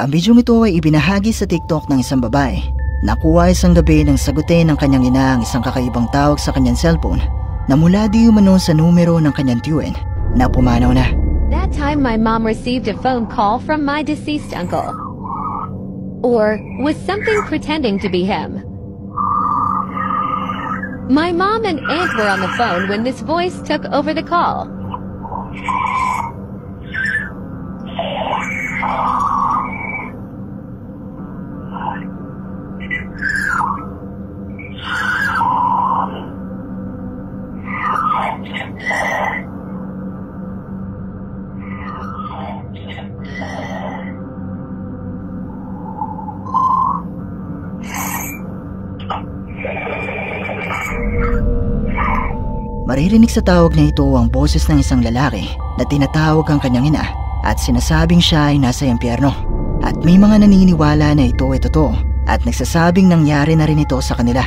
Ang bidyong ito ay ibinahagi sa TikTok ng isang babae. Nakuha isang gabi nang sagutin ng kanyang ina ang isang kakaibang tawag sa kanyang cellphone na mula di umano sa numero ng kanyang tiyuhin na pumanaw na. That time my mom received a phone call from my deceased uncle. Or was something pretending to be him. My mom and aunt were on the phone when this voice took over the call. Maririnig sa tawag na ito ang boses ng isang lalaki na tinatawag ang kanyang ina at sinasabing siya ay nasa impyerno. At may mga naniniwala na ito ay totoo at nagsasabing nangyari na rin ito sa kanila.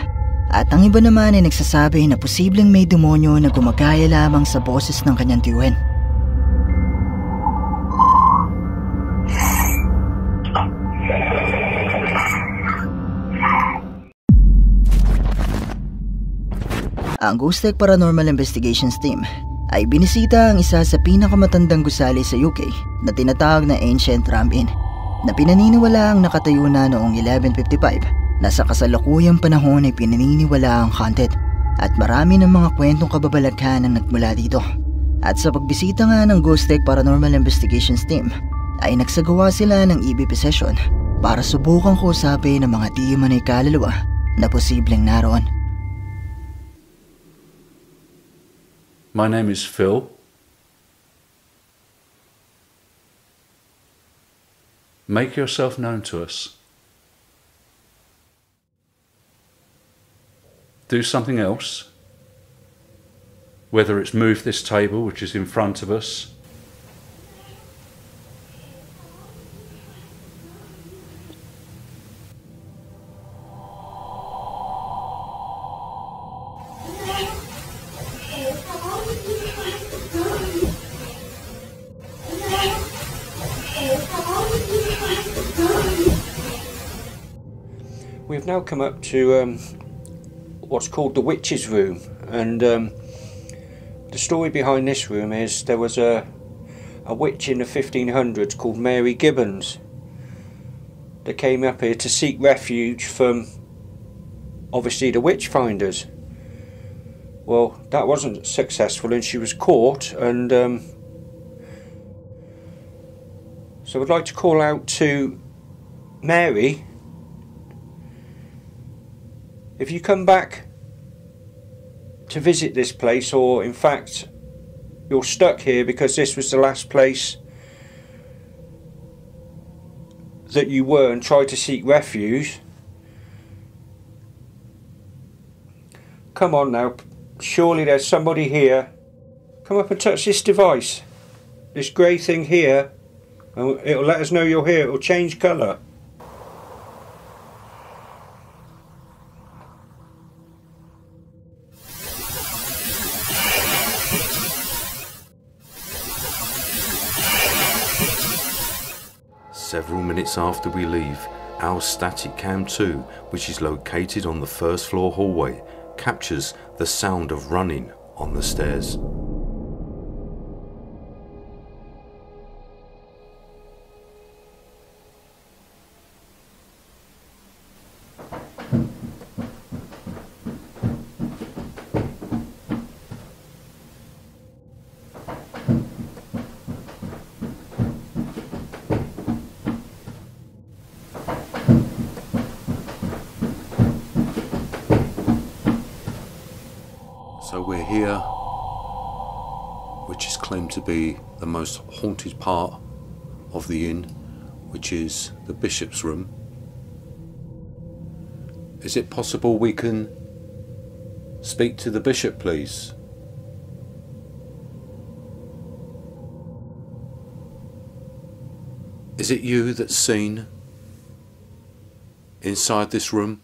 At ang iba naman ay nagsasabi na posibleng may demonyo na gumagaya lamang sa boses ng kanyang tiyuhin. Ang Ghost Tech Paranormal Investigations Team ay binisita ang isa sa pinakamatandang gusali sa UK na tinatawag na Ancient Ram Inn na pinaniniwala ang nakatayo na noong 1155 na sa kasalukuyang panahon ay pinaniniwala ang haunted at marami ng mga kwentong kababalaghan ang nagmula dito. At sa pagbisita nga ng Ghost Tech Paranormal Investigations Team ay nagsagawa sila ng EVP session para subukang kausapin ng mga di man ay kaluluwa na posibleng naroon. My name is Phil. Make yourself known to us. Do something else, whether it's move this table which is in front of us, We've now come up to what's called the Witch's Room, and the story behind this room is there was a witch in the 1500s called Mary Gibbons that came up here to seek refuge from obviously the witch finders. Well, that wasn't successful and she was caught, and so I'd like to call out to Mary. If you come back to visit this place, or in fact you're stuck here because this was the last place that you were and tried to seek refuge, come on now, surely there's somebody here. Come up and touch this device, this grey thing here, and it'll let us know you're here. It'll change colour. Several minutes after we leave, our static cam 2, which is located on the first floor hallway, captures the sound of running on the stairs. So we're here, which is claimed to be the most haunted part of the inn, which is the Bishop's Room. Is it possible we can speak to the Bishop, please? Is it you that's seen inside this room?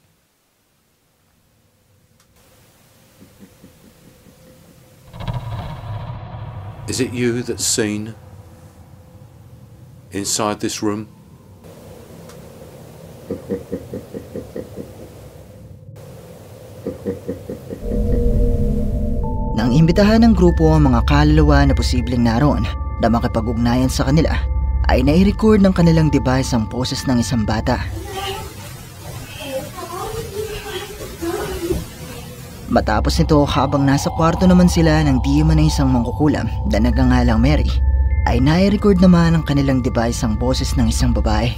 Is it you that's seen inside this room? Nang imbitahan ng grupo ang mga kaluluwa na posibleng naroon na makipag-ugnayan sa kanila, ay nai-record ng kanilang device ang boses ng isang bata. Matapos nito, habang nasa kwarto naman sila ng di man na isang mangkukulam na nagngangalang Mary, ay nai-record naman ng kanilang device ang boses ng isang babae.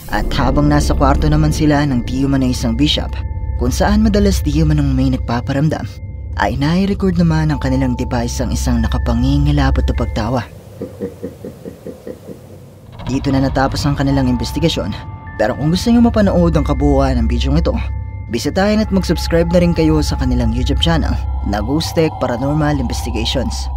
At habang nasa kwarto naman sila ng di man na isang bishop, kung saan madalas di man ang may nagpaparamdam, ay nai-record naman ng kanilang device ang isang nakapangingilabot na pagtawa. Dito na natapos ang kanilang investigasyon, pero kung gusto nyo mapanood ang kabuuan ng bidyong ito, bisitahin at mag-subscribe na rin kayo sa kanilang YouTube channel na Ghost Tech Paranormal Investigations.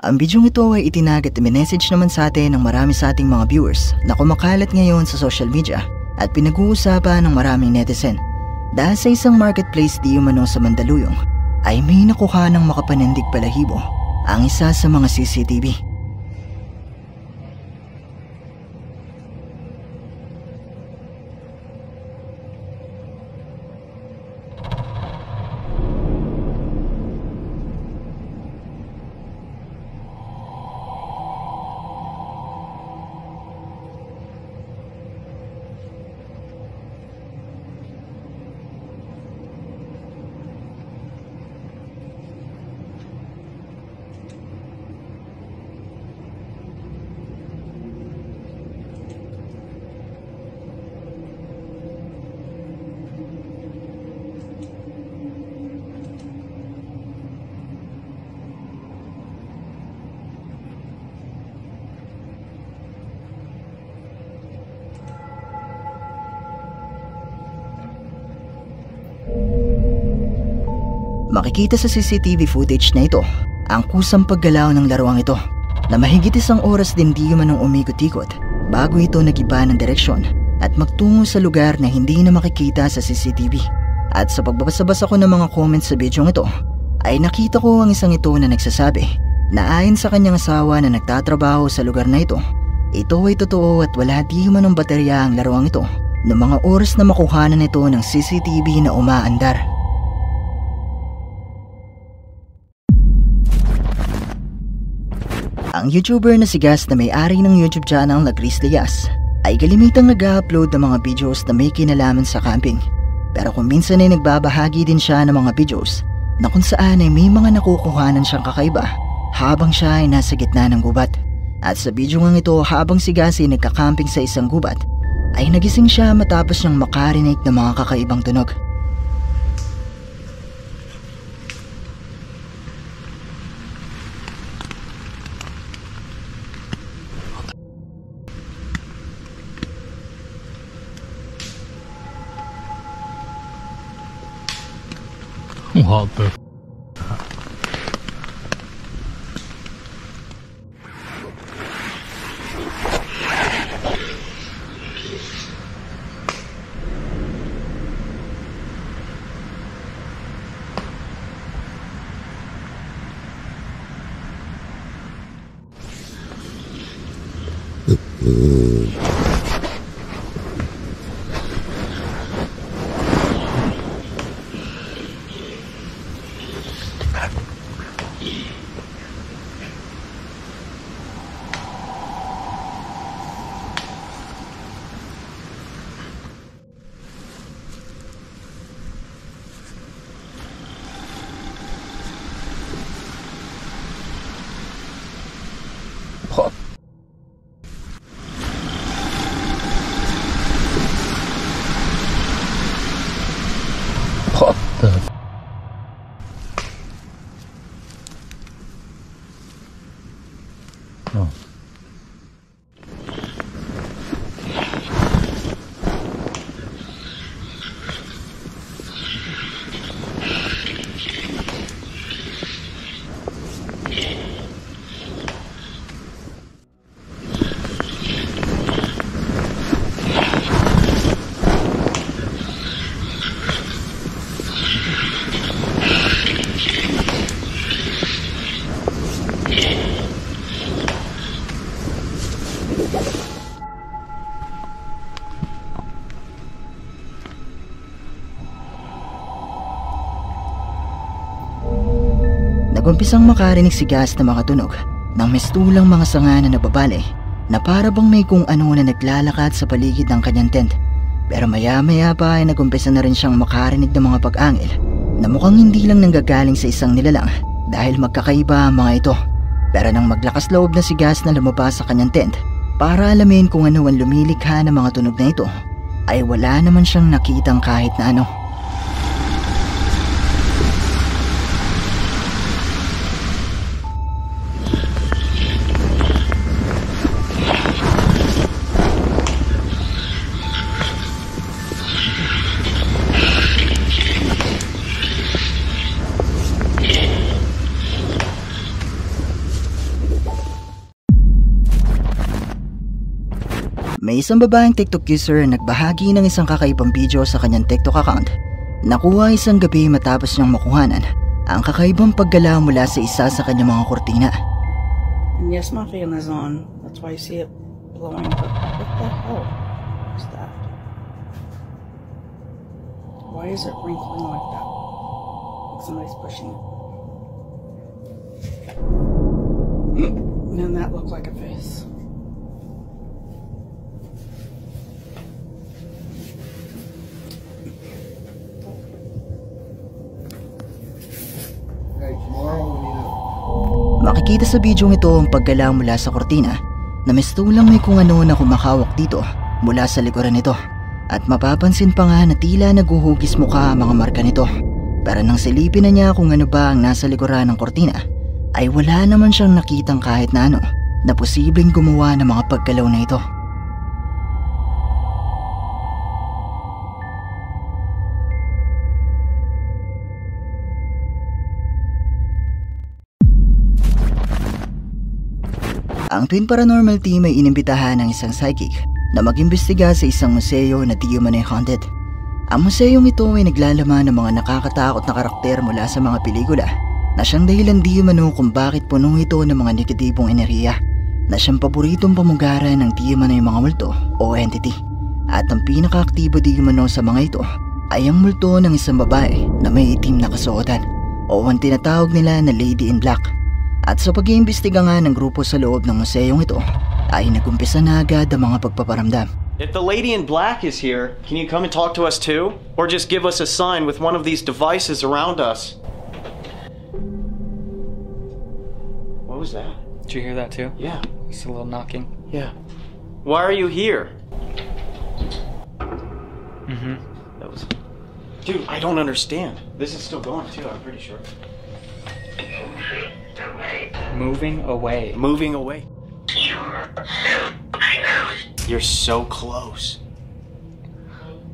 Ang bidyong ito ay itinag at minessage naman sa atin ng marami sa ating mga viewers na kumakalat ngayon sa social media at pinag-uusapan ng maraming netizen. Dahil sa isang marketplace di umano sa Mandaluyong, ay may nakuha ng makapanindig balahibo ang isa sa mga CCTV. Makikita sa CCTV footage na ito ang kusang paggalaw ng laruang ito na mahigit isang oras din di man ang umikot-ikot bago ito nagiba ng direksyon at magtungo sa lugar na hindi na makikita sa CCTV. At sa pagbabasa-basa ko ng mga comments sa bidyong ito, ay nakita ko ang isang ito na nagsasabi na ayon sa kanyang asawa na nagtatrabaho sa lugar na ito ay totoo at wala di man ang baterya ang laruang ito noong mga oras na makuhanan ito ng CCTV na umaandar. Ang YouTuber na si Gas na may-ari ng YouTube channel na Chris Diaz ay kalimitang nag-upload ng mga videos na may kinalaman sa camping. Pero kung minsan ay nagbabahagi din siya ng mga videos na kung saan ay may mga nakukuhanan siyang kakaiba habang siya ay nasa gitna ng gubat. At sa video ngang ito, habang si Gas ay nagka-camping sa isang gubat, ay nagising siya matapos niyang makarinig ng mga kakaibang tunog. What the Oh. nagumpisang makarinig si Gas na mga tunog ng mistulang mga sanga na nababali na para bang may kung ano na naglalakad sa paligid ng kanyang tent. Pero maya-maya pa ay nagumpisa na rin siyang makarinig ng mga pag-angil na mukhang hindi lang nanggagaling sa isang nilalang dahil magkakaiba ang mga ito. Pero nang maglakas loob na si Gas na lumabas sa kanyang tent para alamin kung ano ang lumilikha ng mga tunog na ito, ay wala naman siyang nakitang kahit na ano. May isang babaeng TikTok user na nagbahagi ng isang kakaibang video sa kanyang TikTok account. Nakuha isang gabi matapos niyang makuhanan ang kakaibang paggalaw mula sa isa sa kanyang mga kortina. And yes, my fan is on. That's why you see it blowing. But what the hell is that? Why is it wrinkling like that? Like somebody's pushing it. And then that looked like a face. Makikita sa video ito ang paggalaw mula sa kortina na mistulang may kung ano na kumakawak dito mula sa likuran nito. At mapapansin pa nga na tila naguhugis mukha ang mga marka nito. Pero nang silipin na niya kung ano ba ang nasa likuran ng kortina, ay wala naman siyang nakitang kahit na ano na posibleng gumawa ng mga paggalaw na ito. Ang Twin Paranormal Team ay inimbitahan ng isang psychic na mag-imbestiga sa isang museo na di umano'y haunted. Ang museong ito ay naglalaman ng mga nakakatakot na karakter mula sa mga pelikula na siyang dahilan di umano kung bakit puno ito ng mga negatibong enerhiya na siyang paboritong pamugaran ng di umano'y mga multo o entity. At ang pinakaaktibo di umano sa mga ito ay ang multo ng isang babae na may itim na kasuotan o ang tinatawag nila na Lady in Black. At sa pag-iimbestiga nga ng grupo sa loob ng museyong ito, ay nagumpisa na agad ang mga pagpaparamdam. If the lady in black is here, can you come and talk to us too? Or just give us a sign with one of these devices around us? What was that? Did you hear that too? Yeah. Just a little knocking. Yeah. Why are you here? That was... Dude, I don't understand. This is still going too, I'm pretty sure. Moving away. Moving away. You're so close.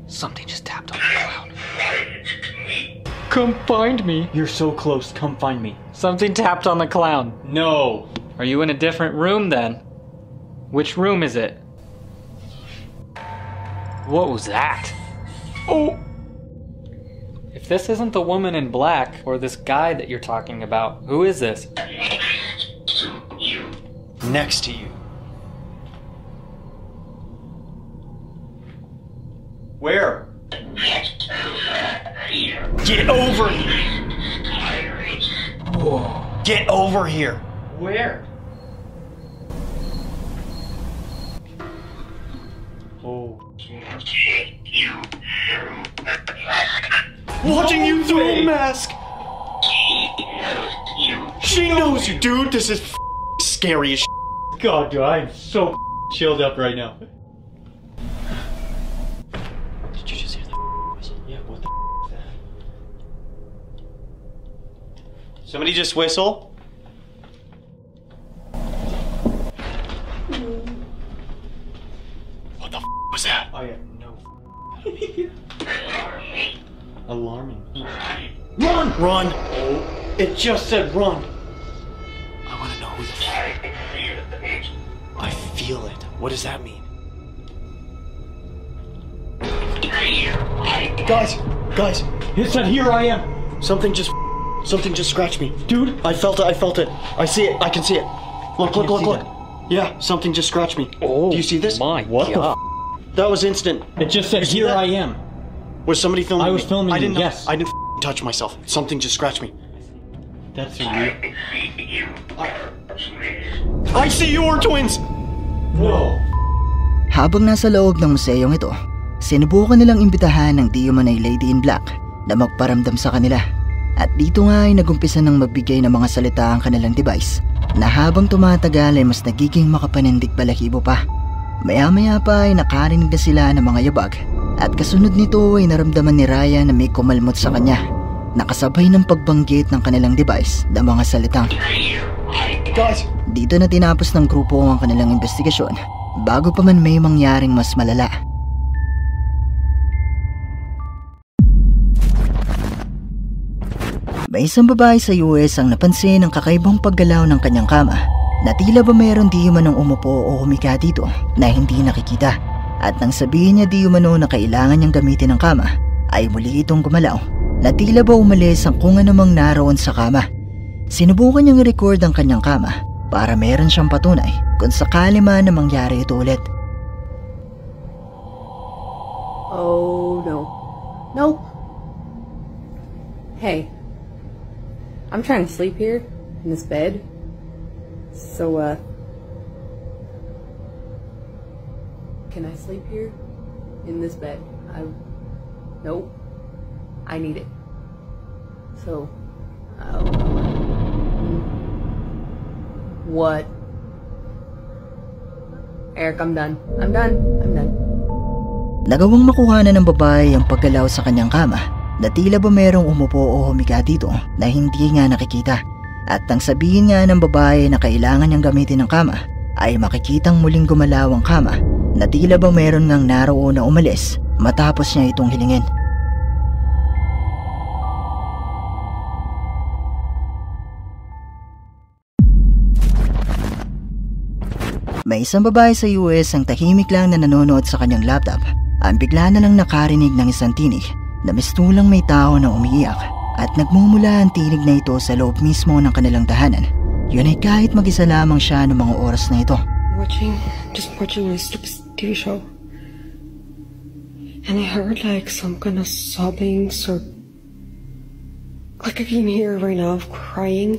Something just tapped on the cloud. Come find me. You're so close. Come find me. Something tapped on the clown. No. Are you in a different room then? Which room is it? What was that? Oh! If this isn't the woman in black or this guy that you're talking about, who is this? Next to you. Where? Get over here! Whoa. Get over here! Where? Oh. Watching you through a mask! She knows you, dude! This is scary as God, dude, I am so chilled up right now. Did you just hear that whistle? Yeah, what the is that? Somebody just whistle? What the was that? I have no alarming. Run! Run! It just said run! I want to know who the I feel it. What does that mean? Guys! It said here I am! Something just scratched me. Dude! I felt it. I see it. I can see it. Look. Yeah, something just scratched me. Oh, do you see this? My What God. That was instant. It just said see here that? I am. Was somebody filming me? I was filming I you, didn't yes. I didn't touch myself. Something just scratched me. That's real. I see you are twins! Whoa. Habang nasa loob ng museyong ito, sinubukan nilang imbitahan ng di umano'y Lady in Black na magparamdam sa kanila. At dito nga ay nagumpisa ng magbigay ng mga salita ang kanilang device na habang tumatagal ay mas nagiging makapanindig balahibo pa. Maya-maya pa ay nakarinig na sila ng mga yabag at kasunod nito ay naramdaman ni Ryan na may kumalmot sa kanya, nakasabay ng pagbanggit ng kanilang device na mga salitang Guys! Dito na tinapos ng grupo ang kanilang investigasyon bago pa man may mangyaring mas malala. May isang babae sa US ang napansin ang kakaibang paggalaw ng kanyang kama na tila ba mayroon di umanong umupo o humiga dito na hindi nakikita. At nang sabihin niya di umano na kailangan niyang gamitin ang kama, ay muli itong gumalaw na tila ba umalis ang kung anumang naroon sa kama. Sinubukan niyang i-record ang kanyang kama para meron siyang patunay kung sakali man na mangyari ito ulit. Oh no. Nope. Hey. I'm trying to sleep here in this bed. So, can I sleep here in this bed? Nope. I need it. So, what? Eric, I'm done. I'm done. Nagawang makuhanan ng babae ang paggalaw sa kanyang kama na tila ba merong umupo o humiga dito na hindi nga nakikita. At nang sabihin nga ng babae na kailangan niyang gamitin ang kama, ay makikitang muling gumalaw ang kama na tila ba meron ngang naroon na umalis matapos niya itong hilingin. May isang babae sa US ang tahimik lang na nanonood sa kanyang laptop. Ang bigla na lang nakarinig ng isang tinig na mistulang may tao na umiiyak at nagmumula ang tinig na ito sa loob mismo ng kanilang tahanan. Yun ay kahit mag-isa lamang siya noong mga oras na ito. Just watching my stupid TV show. And I heard like some kind of sobbing, like I can hear right now of crying.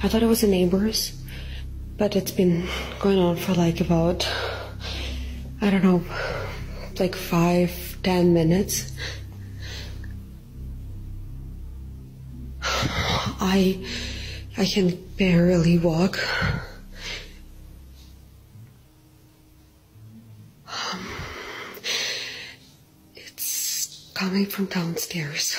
I thought it was the neighbors, but it's been going on for like about, I don't know, like 5-10 minutes. I can barely walk. It's coming from downstairs.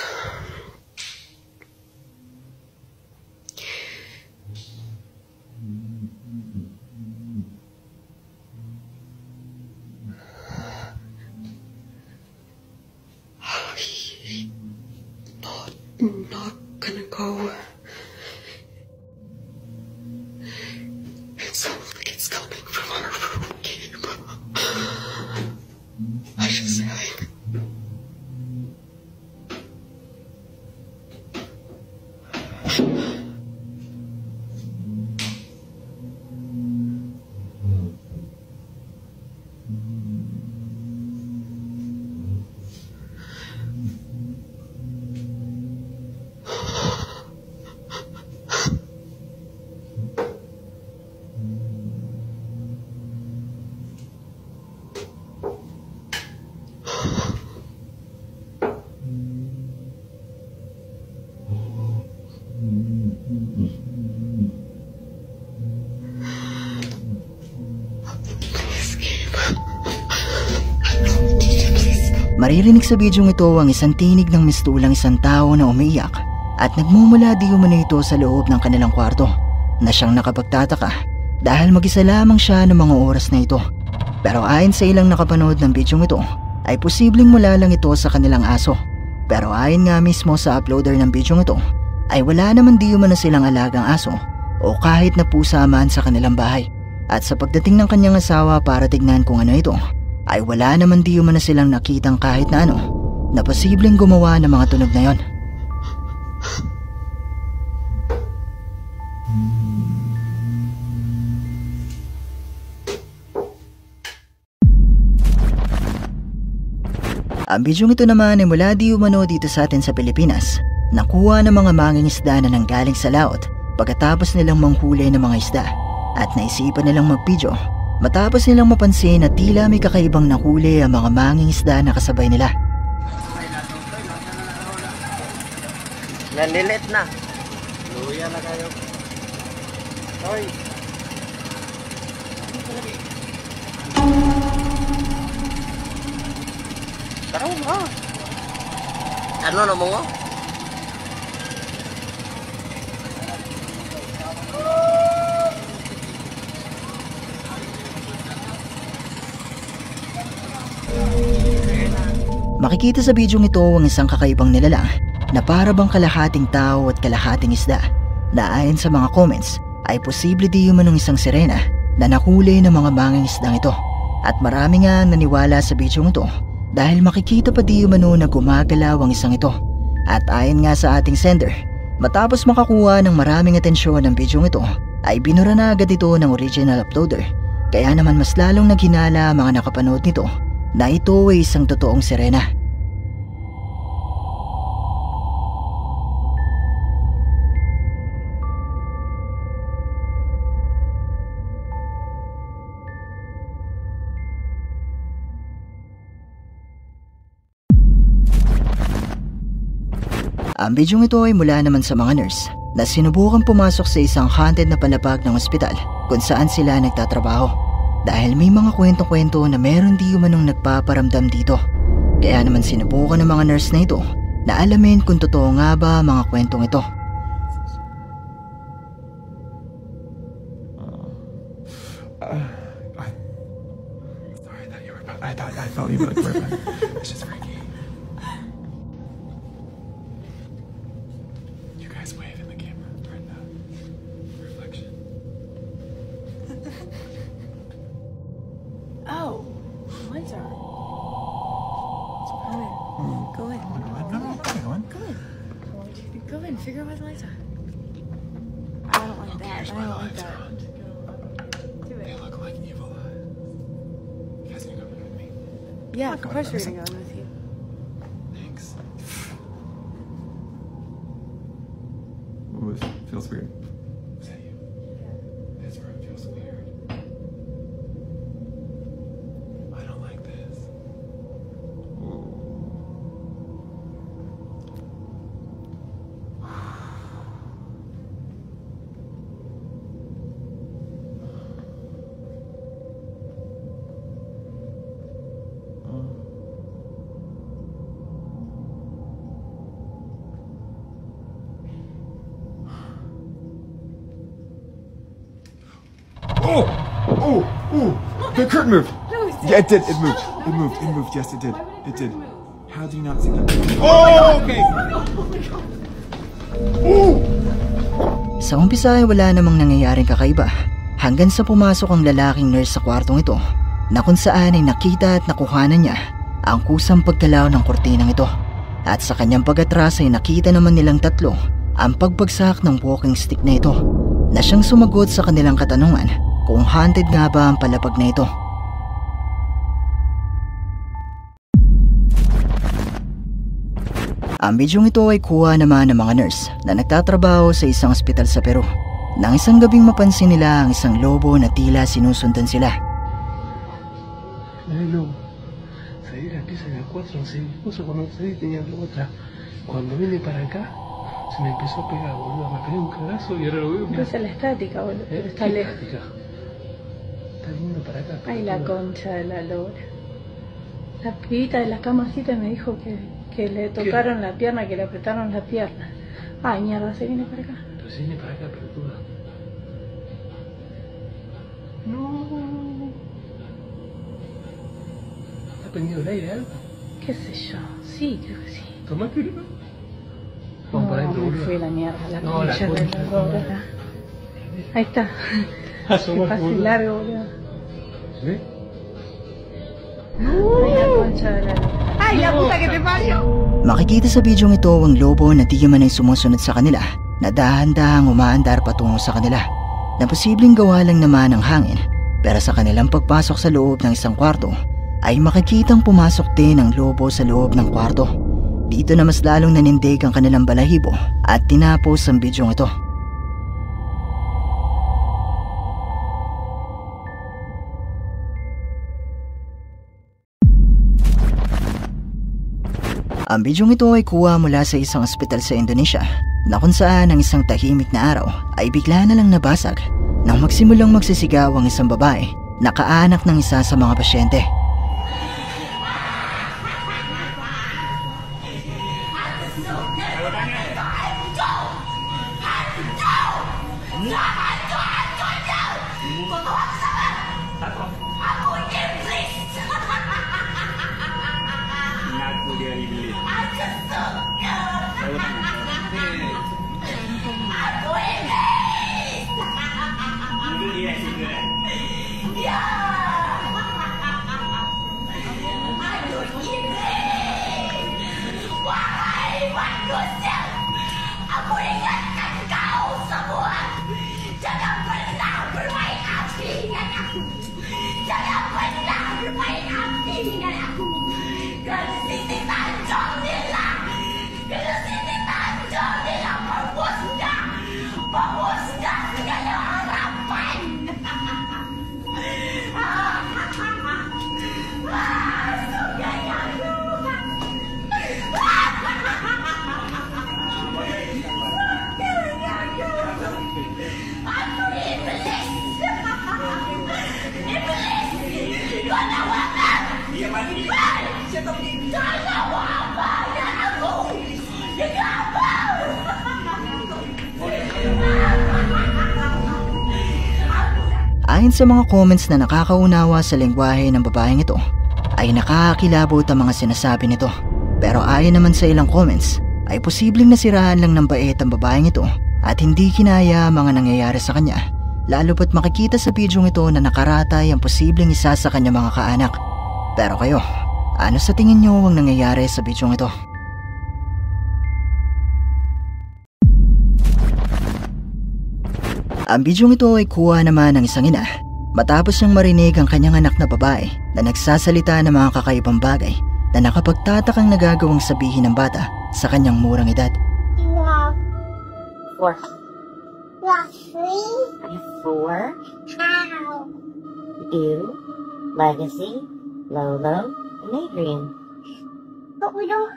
Not gonna go. It sounds like it's coming from our room, Gabe. I just saying. Maririnig sa bidyong ito ang isang tinig ng mistulang isang tao na umiiyak at nagmumula di umano ito sa loob ng kanilang kwarto na siyang nakapagtataka dahil mag-isa lamang siya ng mga oras na ito. Pero ayon sa ilang nakapanood ng bidyong ito ay posibleng mula lang ito sa kanilang aso. Pero ayon nga mismo sa uploader ng bidyong ito ay wala naman di umano silang alagang aso o kahit na pusa man sa kanilang bahay. At sa pagdating ng kanyang asawa para tignan kung ano ito ay wala naman di umano silang nakitang kahit na ano na posibleng gumawa ng mga tunog na yon. Ang bidyong ito naman ay mula di umano dito sa atin sa Pilipinas nakuha ng mga mangingisda na nanggaling sa laot pagkatapos nilang manghuli ng mga isda at naisipan nilang magpidyo matapos nilang mapansin na tila may kakaibang nahuli ang mga mangingisda na kasabay nila. Nalilit na. Luya na kayo. Hoy. Tara mo. Ano na mo? Makikita sa bidyong ito ang isang kakaibang nilalang na para bang kalahating tao at kalahating isda na ayon sa mga comments ay posible di umanong isang sirena na nahuli ng mga mangingisdang ito. At marami nga naniwala sa bidyong ito dahil makikita pa di umano na gumagalaw ang isang ito. At ayon nga sa ating sender, matapos makakuha ng maraming atensyon ng bidyong ito ay binura na agad ito ng original uploader. Kaya naman mas lalong naghinala ang mga nakapanood nito na ito ay isang totoong sirena. Ang bidyong ito ay mula naman sa mga nurse na sinubukang pumasok sa isang haunted na palapag ng ospital kung saan sila nagtatrabaho dahil may mga kwento-kwento na meron di umanong nagpaparamdam dito. Kaya naman sinubukan ng mga nurse na ito na alamin kung totoo nga ba ang mga kwentong ito. I thought you were like, it's just freaky. You guys wave in the camera right now. Reflection. Oh, lights are on. Go in. Go in. Figure out why the lights are. I don't like that. I don't like that. Do it. They look like evil eyes. You guys gonna go with me? Yeah, of course we're gonna go in with you. Thanks. Ooh, it feels weird. Is that you? Yeah. This room feels weird. I don't like this. Ooh. The curtain moved. No, yeah, it did. It moved. It moved. It moved. Yes, it did. It did. How do you not see that? Oh, okay. Sa umpisa ay wala namang nangyayaring kakaiba hanggang sa pumasok ang lalaking nurse sa kwartong ito na kung saan ay nakita at nakuhanan niya ang kusang pagkalaw ng kortinang ito. At sa kanyang pag-atras ay nakita naman nilang tatlo ang pagbagsak ng walking stick na ito na siyang sumagot sa kanilang katanungan kung haunted nga ba ang palapag na ito. Ang bidyong ito ay kuha naman ng mga nurse na nagtatrabaho sa isang ospital sa Peru. Nang isang gabing mapansin nila ang isang lobo na tila sinusundan sila. Ay, lobo. Salí de aquí, salí a 4, así. Justo cuando salí tenía otra. Cuando vine para acá, se me empezó a pegar, boludo. Me pegué un cagazo y ahora lo veo. Entonces la estática, boludo. Está lejos. Está viniendo para acá. Ay, la concha de la lora. La pibita de la camacita me dijo que le tocaron la pierna, que le apretaron la pierna. Ay, mierda, se viene para acá. Pero se viene para acá, pelotuda. No. ¿Está prendido el aire algo? ¿Qué sé yo? Sí, creo que sí. ¿Tomate uno? Vamos para adentro, boludo. Fui la mierda, la No, concha la de concha. la lora. Ahí está. Asoma, Qué fácil boludo. largo, boludo. ¿Ves? Ay, la concha de la lora. Ay, la puta que te parió. Makikita sa bidyong ito ang lobo na di man ay sumusunod sa kanila na dahan-dahang umaandar patungo sa kanila na posibleng gawa lang naman ng hangin. Pero sa kanilang pagpasok sa loob ng isang kwarto ay makikitang pumasok din ang lobo sa loob ng kwarto. Dito na mas lalong nanindig ang kanilang balahibo at tinapos ang bidyong ito. Ang bidyong ito ay kuha mula sa isang ospital sa Indonesia na kung saan ang isang tahimik na araw ay bigla na lang nabasag nang magsimulang magsisigaw ang isang babae na kaanak ng isa sa mga pasyente. Ayon sa mga comments na nakakaunawa sa lengguwahe ng babaeng ito, ay nakakakilabot ang mga sinasabi nito. Pero ayon naman sa ilang comments, ay posibleng nasiraan lang ng bait ang babaeng ito at hindi kinaya ang mga nangyayari sa kanya. Lalo pat makikita sa bidyong ito na nakaratay ang posibleng isa sa kanya mga kaanak. Pero kayo, ano sa tingin nyo ang nangyayari sa bidyong ito? Ang bidyong ito ay kuha naman ng isang ina matapos niyang marinig ang kanyang anak na babae na nagsasalita ng mga kakaibang bagay na nakapagtatakang nagagawang sabihin ng bata sa kanyang murang edad. You have 4. You have 3? I have 4. How? You, Legacy, Lolo, and Adrian. But you don't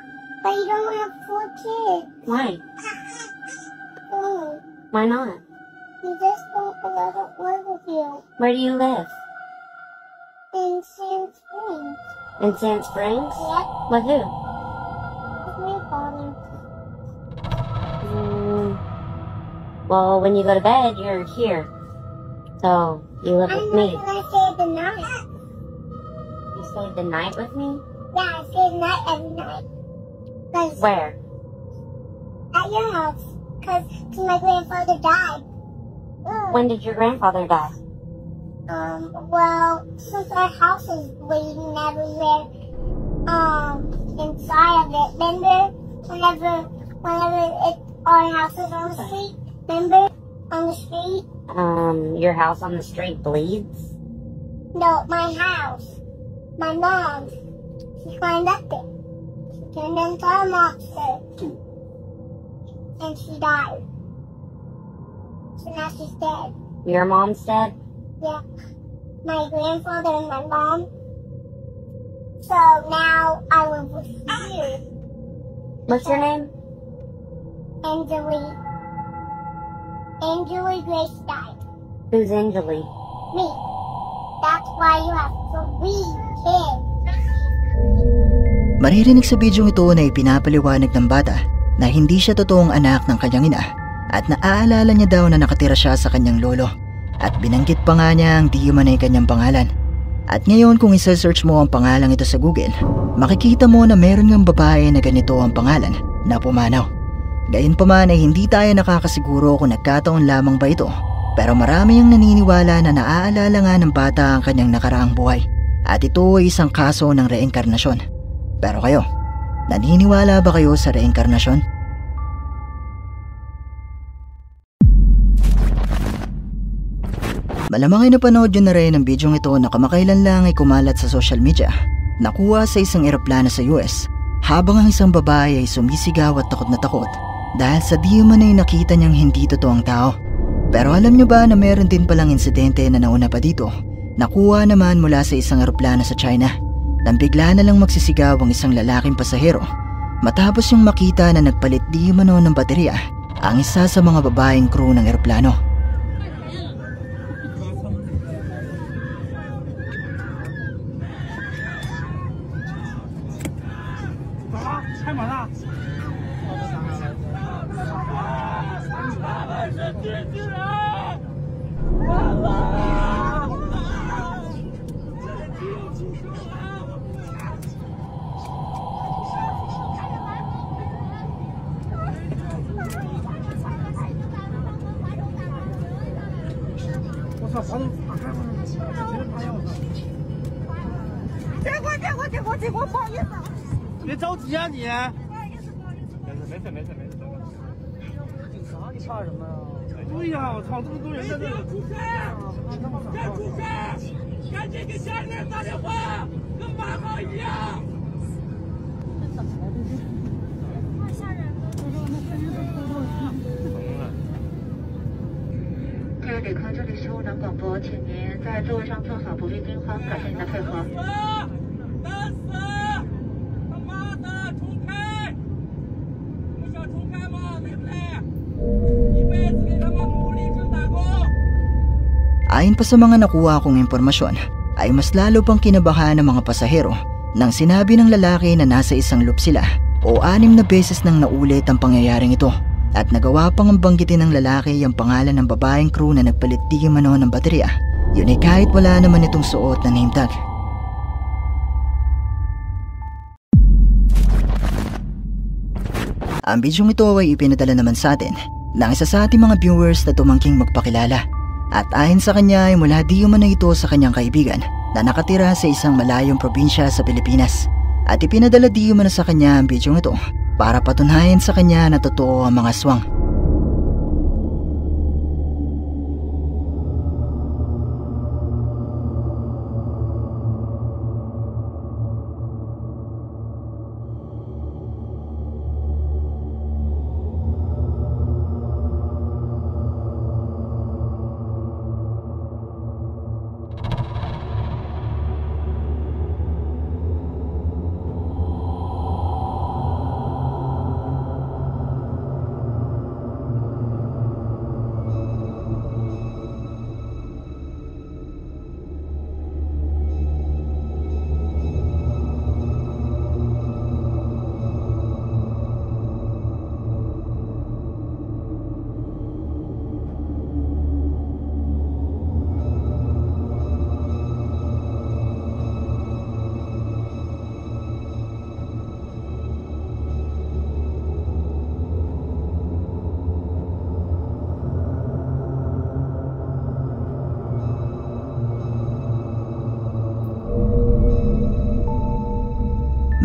have 4 kids. Why? Why not? You just don't live with you. Where do you live? In Sand Springs. In Sand Springs? Yep. With who? With my father. Well, when you go to bed, you're here. So, you live with me. I stay the night. You stay the night with me? Yeah, I stay the night every night. Where? At your house. Because my grandfather died. When did your grandfather die? Well, since our house is bleeding everywhere, inside of it, remember, whenever our house is on the street, remember, on the street? Your house on the street bleeds? No, my house. My mom, she climbed up it. She turned into a monster. And she died. So now she's dead. Your mom's dead? Yeah. My grandfather and my mom. So now I live with you. What's your name? Angelie. Angelie Grace died. Who's Angelie? Me. That's why you have 3 kids. Maririnig sa bidyong ito na ipinapaliwanag ng bata na hindi siya totoong anak ng kanyang ina at naaalala niya daw na nakatira siya sa kanyang lolo at binanggit pa nga niya ang di man ay kanyang pangalan. At ngayon kung isa-search mo ang pangalang ito sa Google, makikita mo na meron ng babae na ganito ang pangalan na pumanaw. Gayunpaman ay hindi tayo nakakasiguro kung nagkataon lamang ba ito, pero marami ang naniniwala na naaalala nga ng bata ang kanyang nakaraang buhay at ito ay isang kaso ng reinkarnasyon. Pero kayo, naniniwala ba kayo sa reinkarnasyon? Malamang ay napanood nyo na rin ang bidyong ito na kamakailan lang ay kumalat sa social media. Nakuha sa isang eroplano sa US habang ang isang babae ay sumisigaw at takot na takot dahil sa di umano'y nakita niyang hindi totoong tao. Pero alam niyo ba na meron din palang insidente na nauna pa dito? Nakuha naman mula sa isang eroplano sa China nang bigla na lang magsisigaw ang isang lalaking pasahero matapos yung makita na nagpalit di umano ng baterya ang isa sa mga babaeng crew ng eroplano. Ayon pa sa mga nakuha kong impormasyon, ay mas lalo pang kinabahan ng mga pasahero nang sinabi ng lalaki na nasa isang loop sila o 6 na beses nang naulit ang pangyayaring ito at nagawa pang ang banggitin ng lalaki ang pangalan ng babaeng crew na nagpalit di umano ng baterya. Yun ay kahit wala naman itong suot na name tag. Ang bidyong ito ay ipinadala naman sa atin ng isa sa ating mga viewers na tumangking magpakilala. At ayon sa kanya ay mula di umano ito sa kanyang kaibigan na nakatira sa isang malayong probinsya sa Pilipinas. At ipinadala di umano sa kanya ang bidyong ito para patunayan sa kanya na totoo ang mga aswang.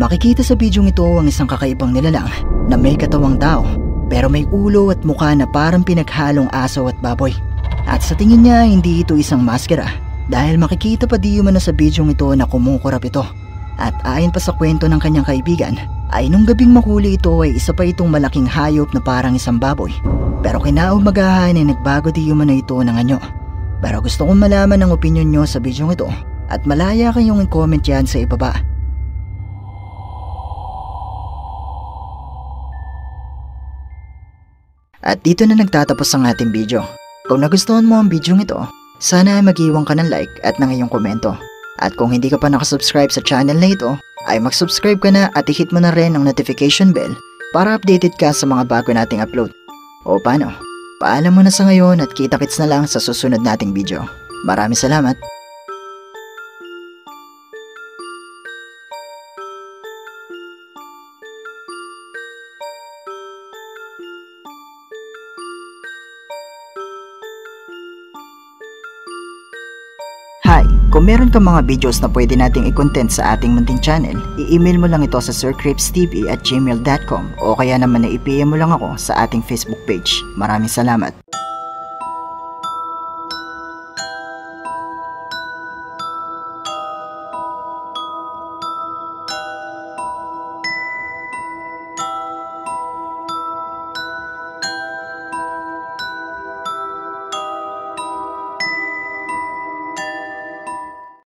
Makikita sa bidyong ito ang isang kakaibang nilalang na may katawang tao pero may ulo at mukha na parang pinaghalong aso at baboy. At sa tingin niya hindi ito isang maskara dahil makikita pa di umano sa bidyong ito na kumukurap ito. At ayon pa sa kwento ng kanyang kaibigan ay nung gabing mahuli ito ay isa pa itong malaking hayop na parang isang baboy. Pero kinaumagahan ay nagbago di umano ito ng anyo. Pero gusto kong malaman ang opinion nyo sa bidyong ito at malaya kayong i-comment yan sa ibaba. At dito na nagtatapos ang ating video. Kung nagustuhan mo ang video ito, sana ay mag-iwan ka ng like at ng iyong komento. At kung hindi ka pa nakasubscribe sa channel na ito, ay mag-subscribe ka na at i-hit mo na rin ang notification bell para updated ka sa mga bago nating upload. O paano? Paalam mo na sa ngayon at kita-kits na lang sa susunod nating video. Maraming salamat! Hi! Kung meron kang mga videos na pwede nating i-content sa ating munting channel, i-email mo lang ito sa sircripstv@gmail.com o kaya naman na i-PM mo lang ako sa ating Facebook page. Maraming salamat!